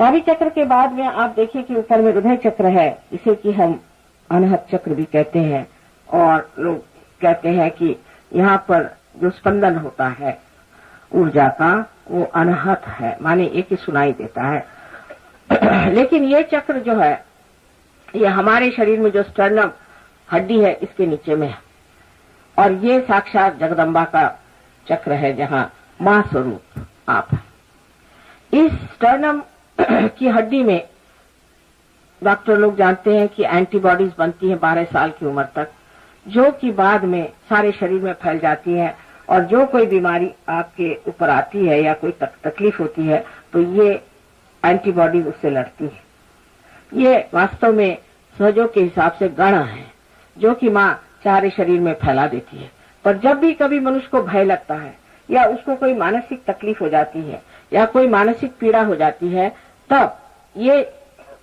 नाभि चक्र के बाद में आप देखिए कि ऊपर में हृदय चक्र है, इसे कि हम अनाहत चक्र भी कहते हैं, और लोग कहते हैं कि यहाँ पर जो स्पंदन होता है ऊर्जा का वो अनाहत है, माने एक ही सुनाई देता है। लेकिन ये चक्र जो है ये हमारे शरीर में जो स्टर्नम हड्डी है इसके नीचे में है, और ये साक्षात जगदम्बा का चक्र है जहाँ मां स्वरूप आप है। इस स्टर्नम की हड्डी में डॉक्टर लोग जानते हैं कि एंटीबॉडीज बनती हैं 12 साल की उम्र तक, जो कि बाद में सारे शरीर में फैल जाती है, और जो कोई बीमारी आपके ऊपर आती है या कोई तकलीफ होती है तो ये एंटीबॉडीज उससे लड़ती है। ये वास्तव में सहयोग के हिसाब से गण है जो कि माँ सारे शरीर में फैला देती है। पर जब भी कभी मनुष्य को भय लगता है या उसको कोई मानसिक तकलीफ हो जाती है या कोई मानसिक पीड़ा हो जाती है, तब ये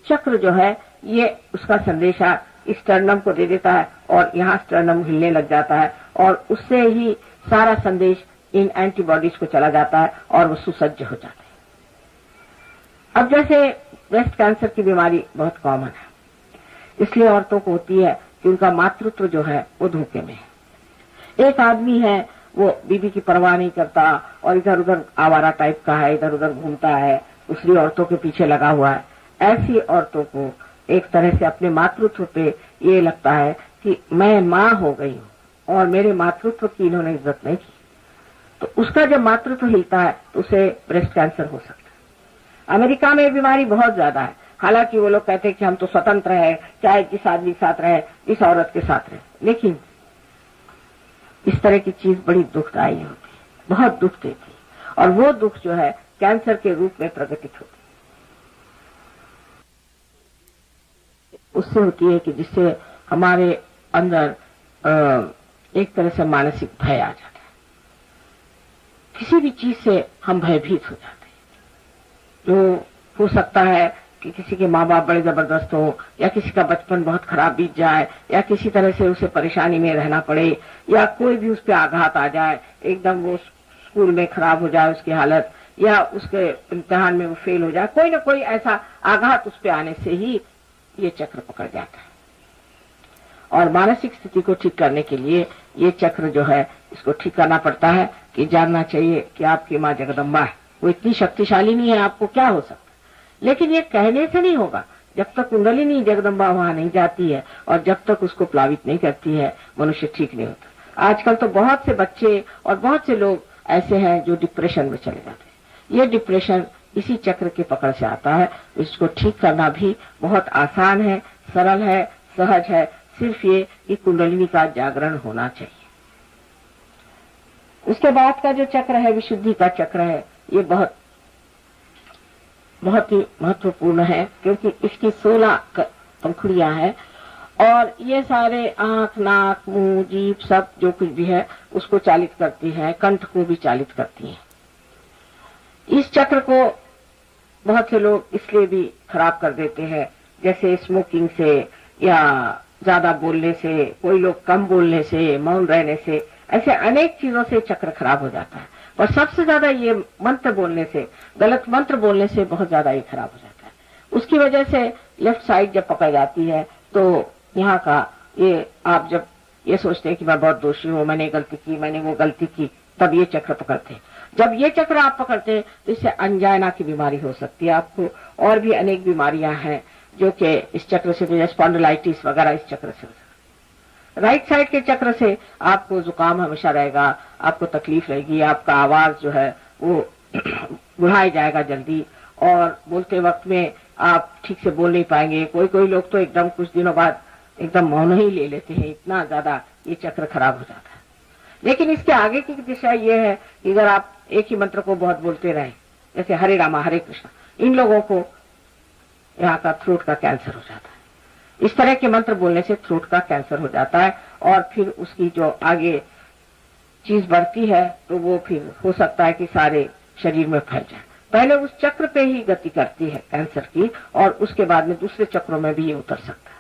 चक्र जो है ये उसका संदेशा स्टर्नम को दे देता है, और यहाँ स्टर्नम हिलने लग जाता है, और उससे ही सारा संदेश इन एंटीबॉडीज को चला जाता है और वो सुसज्ज हो जाते हैं। अब जैसे ब्रेस्ट कैंसर की बीमारी बहुत कॉमन है, इसलिए औरतों को होती है कि उनका मातृत्व जो है वो धोखे में है। एक आदमी है वो बीबी की परवाह नहीं करता और इधर उधर आवारा टाइप का है, इधर उधर घूमता है, दूसरी औरतों के पीछे लगा हुआ है। ऐसी औरतों को एक तरह से अपने मातृत्व पे ये लगता है कि मैं माँ हो गई हूँ और मेरे मातृत्व की इन्होंने इज्जत नहीं की, तो उसका जब मातृत्व हिलता है तो उसे ब्रेस्ट कैंसर हो सकता है। अमेरिका में ये बीमारी बहुत ज्यादा है, हालांकि वो लोग कहते हैं कि हम तो स्वतंत्र है, चाहे जिस आदमी के साथ रहे, जिस औरत के साथ रहे, लेकिन इस तरह की चीज बड़ी दुखदायी होती है, बहुत दुख देती है, और वो दुख जो है कैंसर के रूप में प्रकटित होती है। उससे होती है कि जिससे हमारे अंदर एक तरह से मानसिक भय आ जाता है, किसी भी चीज से हम भयभीत हो जाते हैं। जो हो सकता है कि किसी के माँ बाप बड़े जबरदस्त हो, या किसी का बचपन बहुत खराब बीत जाए, या किसी तरह से उसे परेशानी में रहना पड़े, या कोई भी उस पर आघात आ जाए, एकदम वो स्कूल में खराब हो जाए उसकी हालत, या उसके इम्तिहान में वो फेल हो जाए, कोई ना कोई ऐसा आघात उस पर आने से ही ये चक्र पकड़ जाता है। और मानसिक स्थिति को ठीक करने के लिए ये चक्र जो है इसको ठीक करना पड़ता है कि जानना चाहिए कि आपकी माँ जगदम्बा है, वो इतनी शक्तिशाली नहीं है, आपको क्या हो सकता, लेकिन ये कहने से नहीं होगा। जब तक कुंडलिनी जगदम्बा वहां नहीं जाती है और जब तक उसको प्लावित नहीं करती है, मनुष्य ठीक नहीं होता। आजकल तो बहुत से बच्चे और बहुत से लोग ऐसे हैं जो डिप्रेशन में चले जाते हैं। ये डिप्रेशन इसी चक्र के पकड़ से आता है। इसको ठीक करना भी बहुत आसान है, सरल है, सहज है, सिर्फ ये कि कुंडलिनी का जागरण होना चाहिए। उसके बाद का जो चक्र है विशुद्धि का चक्र है, ये बहुत ही महत्वपूर्ण है, क्योंकि इसकी 16 पंखुड़ियां हैं और ये सारे आंख, नाक, मुंह, जीभ सब जो कुछ भी है उसको चालित करती है, कंठ को भी चालित करती है। इस चक्र को बहुत से लोग इसलिए भी खराब कर देते हैं, जैसे स्मोकिंग से या ज्यादा बोलने से, कोई लोग कम बोलने से, मौन रहने से, ऐसे अनेक चीजों से चक्र खराब हो जाता है। और सबसे ज्यादा ये मंत्र बोलने से, गलत मंत्र बोलने से बहुत ज्यादा ये खराब हो जाता है। उसकी वजह से लेफ्ट साइड जब पकड़ जाती है तो यहाँ का ये आप जब ये सोचते हैं कि मैं बहुत दोषी हूँ, मैंने गलती की, मैंने वो गलती की, तब ये चक्र पकड़ते हैं। जब ये चक्र आप पकड़ते हैं तो इससे अंजाइना की बीमारी हो सकती है आपको, और भी अनेक बीमारियां हैं जो कि इस चक्र से, स्पॉन्डिलाइटिस वगैरह इस चक्र से। राइट साइड के चक्र से आपको जुकाम हमेशा रहेगा, आपको तकलीफ रहेगी, आपका आवाज जो है वो बुढ़ाई जाएगा जल्दी, और बोलते वक्त में आप ठीक से बोल नहीं पाएंगे। कोई लोग तो एकदम कुछ दिनों बाद एकदम मौन ही ले लेते हैं, इतना ज्यादा ये चक्र खराब हो जाता है। लेकिन इसके आगे की दिशा ये है कि अगर आप एक ही मंत्र को बहुत बोलते रहे, जैसे हरे रामा हरे कृष्णा, इन लोगों को यहाँ का थ्रोट का कैंसर हो जाता है। इस तरह के मंत्र बोलने से थ्रोट का कैंसर हो जाता है, और फिर उसकी जो आगे चीज बढ़ती है तो वो फिर हो सकता है कि सारे शरीर में फैल जाए। पहले उस चक्र पे ही गति करती है कैंसर की, और उसके बाद में दूसरे चक्रों में भी ये उतर सकता है।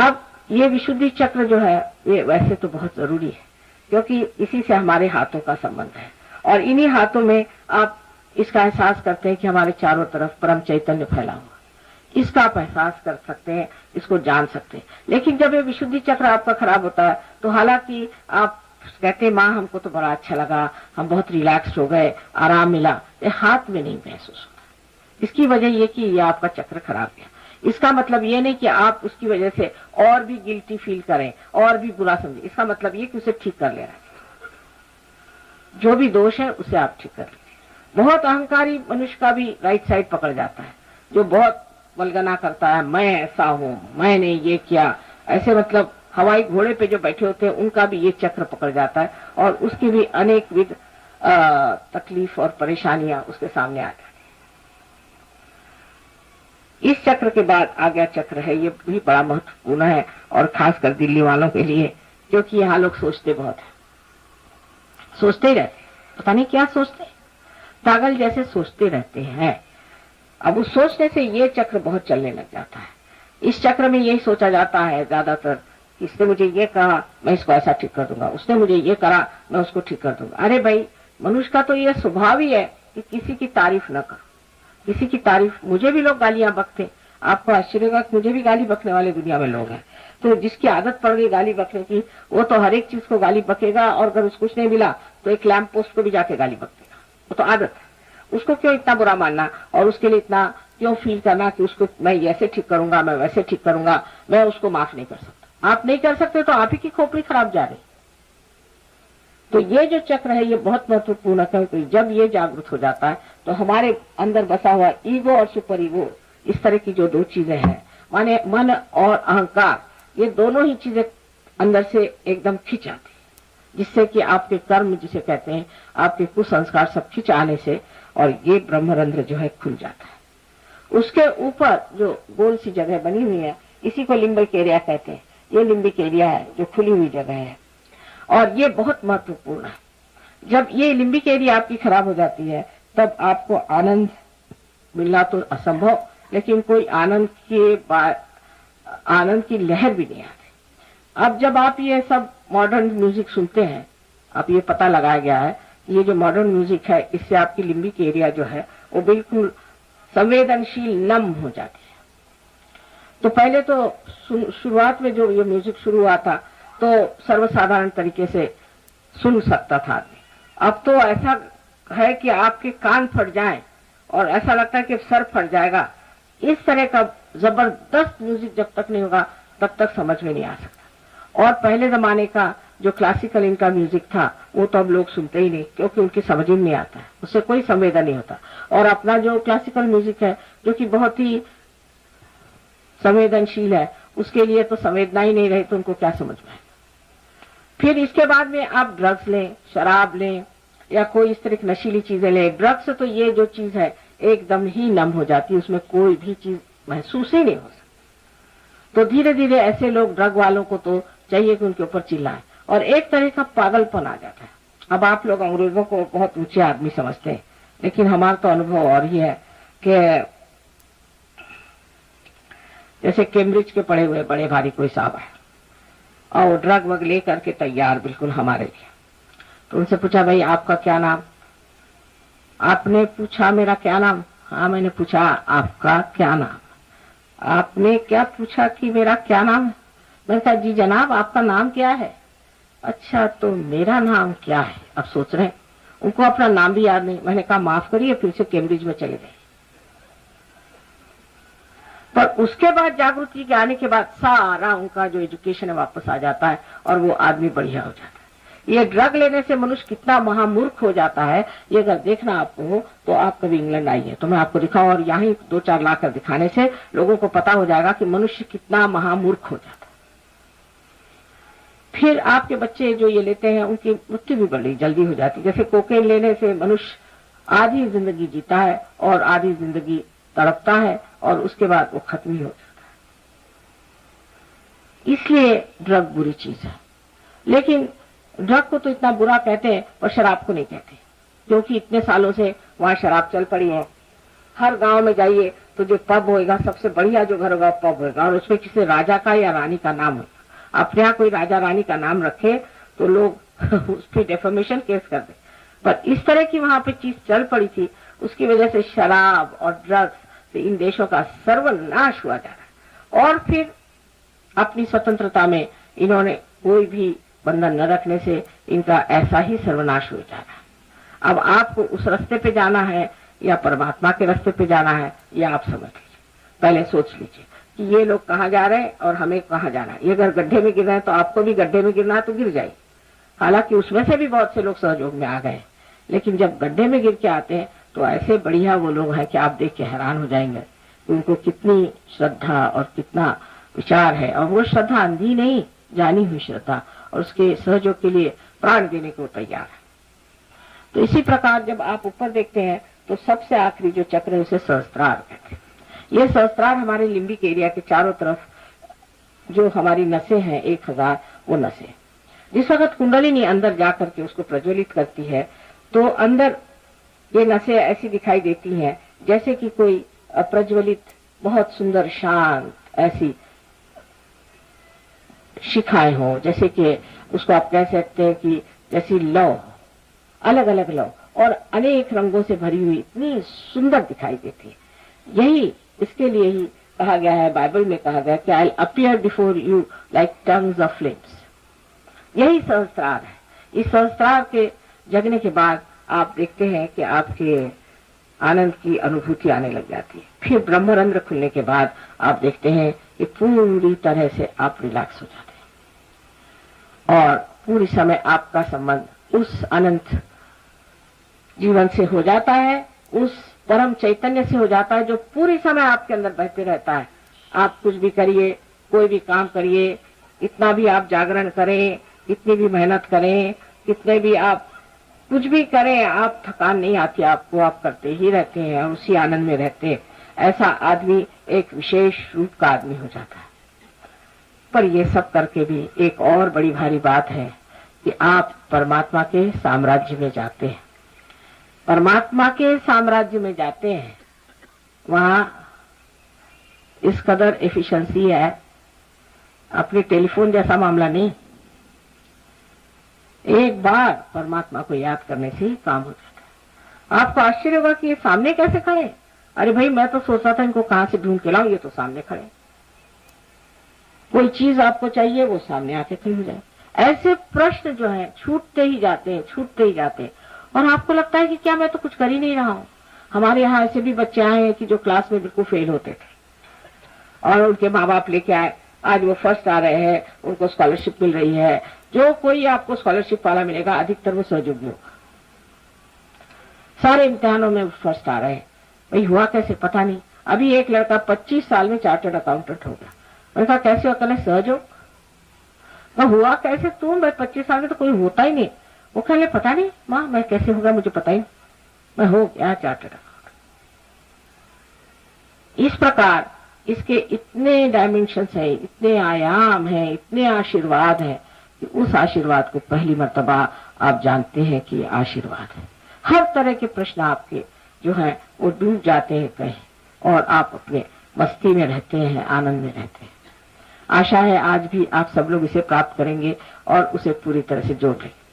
अब ये विशुद्धि चक्र जो है ये वैसे तो बहुत जरूरी है, क्योंकि इसी से हमारे हाथों का संबंध है, और इन्हीं हाथों में आप इसका एहसास करते हैं कि हमारे चारों तरफ परम चैतन्य फैला हुआ, इसका आप एहसास कर सकते हैं, इसको जान सकते हैं। लेकिन जब ये विशुद्धि चक्र आपका खराब होता है तो हालांकि आप कहते हैं माँ हमको तो बड़ा अच्छा लगा, हम बहुत रिलैक्स हो गए, आराम मिला, ये हाथ में नहीं महसूस होता। इसकी वजह ये कि ये आपका चक्र खराब है। इसका मतलब ये नहीं कि आप उसकी वजह से और भी गिल्टी फील करें और भी बुरा समझें। इसका मतलब ये कि उसे ठीक कर लेना, जो भी दोष है उसे आप ठीक कर लीजिए। बहुत अहंकारी मनुष्य का भी राइट साइड पकड़ जाता है, जो बहुत वल्गना करता है, मैं ऐसा हूं, मैंने ये किया, ऐसे मतलब हवाई घोड़े पे जो बैठे होते हैं उनका भी ये चक्र पकड़ जाता है और उसकी भी अनेक विध तकलीफ और परेशानियां उसके सामने आ जाती है। इस चक्र के बाद आज्ञा चक्र है, ये भी बड़ा महत्वपूर्ण है और खासकर दिल्ली वालों के लिए, क्योंकि यहाँ लोग सोचते बहुत है, सोचते ही रहते, पता नहीं क्या सोचते, पागल जैसे सोचते रहते हैं। अब उस सोचने से ये चक्र बहुत चलने लग जाता है। इस चक्र में यही सोचा जाता है ज्यादातर, इसने मुझे ये कहा मैं इसको ऐसा ठीक कर दूंगा, उसने मुझे ये करा मैं उसको ठीक कर दूंगा। अरे भाई, मनुष्य का तो ये स्वभाव ही है कि किसी की तारीफ न करो, किसी की तारीफ। मुझे भी लोग गालियां बकते, आपको आश्चर्य होगा कि मुझे भी गाली बकने वाले दुनिया में लोग हैं। तो जिसकी आदत पड़ गई गाली बकने की, वो तो हर एक चीज को गाली बकेगा, और अगर उसको कुछ नहीं मिला तो एक लैंप पोस्ट को भी जाके गाली बकेगा। वो तो आदत है, उसको क्यों इतना बुरा मानना और उसके लिए इतना क्यों फील करना कि उसको मैं ऐसे ठीक करूंगा, मैं वैसे ठीक करूंगा, मैं उसको माफ नहीं कर सकता। आप नहीं कर सकते तो आप ही की खोपड़ी खराब जा रही। तो ये जो चक्र है ये बहुत महत्वपूर्ण है, क्योंकि जब ये जागृत हो जाता है तो हमारे अंदर बसा हुआ ईगो और सुपर ईगो, इस तरह की जो दो चीजें हैं, माने मन और अहंकार, ये दोनों ही चीजें अंदर से एकदम खिंच आती, जिससे कि आपके कर्म जिसे कहते हैं, आपके कुसंस्कार सब खिंच आने से और ये ब्रह्मरंध्र जो है खुल जाता है। उसके ऊपर जो गोल सी जगह बनी हुई है, इसी को लिम्बिक एरिया कहते हैं। ये लिम्बिक एरिया है जो खुली हुई जगह है, और ये बहुत महत्वपूर्ण है। जब ये लिम्बिक एरिया आपकी खराब हो जाती है तब आपको आनंद मिलना तो असंभव, लेकिन कोई आनंद की लहर भी नहीं आती। अब जब आप ये सब मॉडर्न म्यूजिक सुनते हैं, अब ये पता लगाया गया है ये जो मॉडर्न म्यूजिक है इससे आपकी लिम्बिक एरिया जो है वो बिल्कुल संवेदनशील नम हो जाती है। तो पहले तो शुरुआत में जो ये म्यूजिक शुरू हुआ था तो सर्वसाधारण तरीके से सुन सकता था आदमी। अब तो ऐसा है कि आपके कान फट जाएं और ऐसा लगता है कि सर फट जाएगा। इस तरह का जबरदस्त म्यूजिक जब तक नहीं होगा तब तक समझ में नहीं आ सकता। और पहले जमाने का जो क्लासिकल इनका म्यूजिक था वो तो अब लोग सुनते ही नहीं, क्योंकि उनकी समझ में नहीं आता है, उससे कोई संवेदन नहीं होता। और अपना जो क्लासिकल म्यूजिक है जो कि बहुत ही संवेदनशील है, उसके लिए तो संवेदना ही नहीं रही तो उनको क्या समझ में आएगा। फिर इसके बाद में आप ड्रग्स लें, शराब लें या कोई इस तरह की नशीली चीजें लें। ड्रग्स से तो ये जो चीज है एकदम ही नम हो जाती है, उसमें कोई भी चीज महसूस ही नहीं हो सकती। तो धीरे धीरे ऐसे लोग, ड्रग वालों को तो चाहिए कि उनके ऊपर चिल्लाएं, और एक तरह का पागलपन आ जाता है। अब आप लोग अंग्रेजों को बहुत ऊंचे आदमी समझते हैं, लेकिन हमारा तो अनुभव और ही है कि जैसे कैम्ब्रिज के पढ़े हुए बड़े भारी कोई साहब है और ड्रग वग लेकर के तैयार बिल्कुल हमारे लिए। तो उनसे पूछा भाई आपका क्या नाम? आपने पूछा मेरा क्या नाम? हाँ मैंने पूछा आपका क्या नाम? आपने क्या पूछा कि मेरा क्या नाम है? मैंने कहा जी जनाब आपका नाम क्या है? अच्छा तो मेरा नाम क्या है? अब सोच रहे हैं, उनको अपना नाम भी याद नहीं। मैंने कहा माफ करिए, फिर से कैम्ब्रिज में चले गए। पर उसके बाद जागृति के आने के बाद सारा उनका जो एजुकेशन है वापस आ जाता है और वो आदमी बढ़िया हो जाता है। ये ड्रग लेने से मनुष्य कितना महामूर्ख हो जाता है, ये अगर देखना आपको हो तो आप कभी इंग्लैंड आइए तो मैं आपको दिखाऊं, और यहाँ ही 2-4 लाकर दिखाने से लोगों को पता हो जाएगा कि मनुष्य कितना महामूर्ख हो जाता है। फिर आपके बच्चे जो ये लेते हैं उनकी मृत्यु भी बड़ी जल्दी हो जाती है। जैसे कोकेन लेने से मनुष्य आधी जिंदगी जीता है और आधी जिंदगी तड़पता है और उसके बाद वो खत्म ही हो जाता है। इसलिए ड्रग बुरी चीज है। लेकिन ड्रग को तो इतना बुरा कहते हैं पर शराब को नहीं कहते, क्योंकि इतने सालों से वहां शराब चल पड़ी है। हर गांव में जाइए तो जो पब होएगा, सबसे बढ़िया जो घर होगा पब होएगा, और उसमें किसी राजा का या रानी का नाम होगा। अपने यहाँ कोई राजा रानी का नाम रखे तो लोग उस पर डेफेमेशन केस कर दे। पर इस तरह की वहां पे चीज चल पड़ी थी उसकी वजह से शराब और ड्रग्स से इन देशों का सर्वनाश हुआ जा रहा है। और फिर अपनी स्वतंत्रता में इन्होंने कोई भी बंधन न रखने से इनका ऐसा ही सर्वनाश हो जा रहा है। अब आपको उस रास्ते पे जाना है या परमात्मा के रास्ते पे जाना है, या आप समझ लीजिए, पहले सोच लीजिए कि ये लोग कहाँ जा रहे हैं और हमें कहाँ जाना है। ये अगर गड्ढे में गिर रहे हैं तो आपको भी गड्ढे में गिरना है तो गिर जाए। हालांकि उसमें से भी बहुत से लोग सहयोग में आ गए, लेकिन जब गड्ढे में गिर के आते हैं तो ऐसे बढ़िया वो लोग हैं कि आप देख के हैरान हो जाएंगे कि उनको कितनी श्रद्धा और कितना विचार है, और वो श्रद्धा अंधी नहीं, जानी हुई श्रद्धा, और उसके सहयोग के लिए प्राण देने को तैयार है। तो इसी प्रकार जब आप ऊपर देखते हैं तो सबसे आखिरी जो चक्र है उसे सहस्त्रार कहते हैं। ये सहस्त्रार हमारे लिम्बिक एरिया के चारों तरफ जो हमारी नसें हैं 1000 वो नसें, जिस वक्त कुंडलिनी अंदर जाकर के उसको प्रज्वलित करती है तो अंदर ये नसें ऐसी दिखाई देती हैं जैसे कि कोई प्रज्वलित बहुत सुंदर शांत ऐसी शिखाएं हो, जैसे कि उसको आप कह सकते हैं कि जैसी लौ, अलग अलग लौ और अनेक रंगों से भरी हुई इतनी सुंदर दिखाई देती है। यही इसके लिए ही कहा गया है, बाइबल में कहा गया कि I appear before you like tongues of flames. यही सहस्त्रार है। इस सहस्त्रार के जगने के बाद आप देखते हैं कि आपके आनंद की अनुभूति आने लग जाती है। फिर ब्रह्मरंध्र खुलने के बाद आप देखते हैं कि पूरी तरह से आप रिलैक्स हो जाते हैं और पूरी समय आपका संबंध उस अनंत जीवन से हो जाता है, उस परम चैतन्य से हो जाता है जो पूरी समय आपके अंदर बहते रहता है। आप कुछ भी करिए, कोई भी काम करिए, इतना भी आप जागरण करें, कितनी भी मेहनत करें, कितने भी आप कुछ भी करें, आप थकान नहीं आती आपको, आप करते ही रहते हैं और उसी आनंद में रहते हैं। ऐसा आदमी एक विशेष रूप का आदमी हो जाता है। पर ये सब करके भी एक और बड़ी भारी बात है कि आप परमात्मा के साम्राज्य में जाते हैं। परमात्मा के साम्राज्य में जाते हैं, वहां इस कदर एफिशिएंसी है, अपने टेलीफोन जैसा मामला नहीं। एक बार परमात्मा को याद करने से ही काम हो जाता है। आपको आश्चर्य होगा कि ये सामने कैसे खड़े। अरे भाई, मैं तो सोचता था इनको कहां से ढूंढ के लाऊं, ये तो सामने खड़े। कोई चीज आपको चाहिए, वो सामने आके खड़ी हो जाए। ऐसे प्रश्न जो है छूटते ही जाते हैं, छूटते ही जाते हैं, और आपको लगता है कि क्या मैं तो कुछ कर ही नहीं रहा हूं। हमारे यहाँ ऐसे भी बच्चे आए हैं कि जो क्लास में बिल्कुल फेल होते थे और उनके माँ बाप लेके आए, आज वो फर्स्ट आ रहे हैं, उनको स्कॉलरशिप मिल रही है। जो कोई आपको स्कॉलरशिप वाला मिलेगा अधिकतर वो सहयोगी होगा। सारे इम्तिहानों में फर्स्ट आ रहे हैं। भाई हुआ कैसे पता नहीं। अभी एक लड़का 25 साल में चार्टर्ड अकाउंटेंट हो गया। मैंने कहा कैसे होता है सहयोग? हुआ कैसे तुम? भाई 25 साल में तो कोई होता ही नहीं। वो कहने पता नहीं माँ, मैं कैसे होगा मुझे पता ही नहीं, मैं हो गया चार्टर्ड अकाउंटेंट। इस प्रकार इसके इतने डायमेंशंस है, इतने आयाम है, इतने आशीर्वाद है कि उस आशीर्वाद को पहली मर्तबा आप जानते हैं कि आशीर्वाद है। हर तरह के प्रश्न आपके जो है वो डूब जाते हैं कहीं और आप अपने मस्ती में रहते हैं, आनंद में रहते हैं। आशा है आज भी आप सब लोग इसे प्राप्त करेंगे और उसे पूरी तरह से जोड़ लेंगे।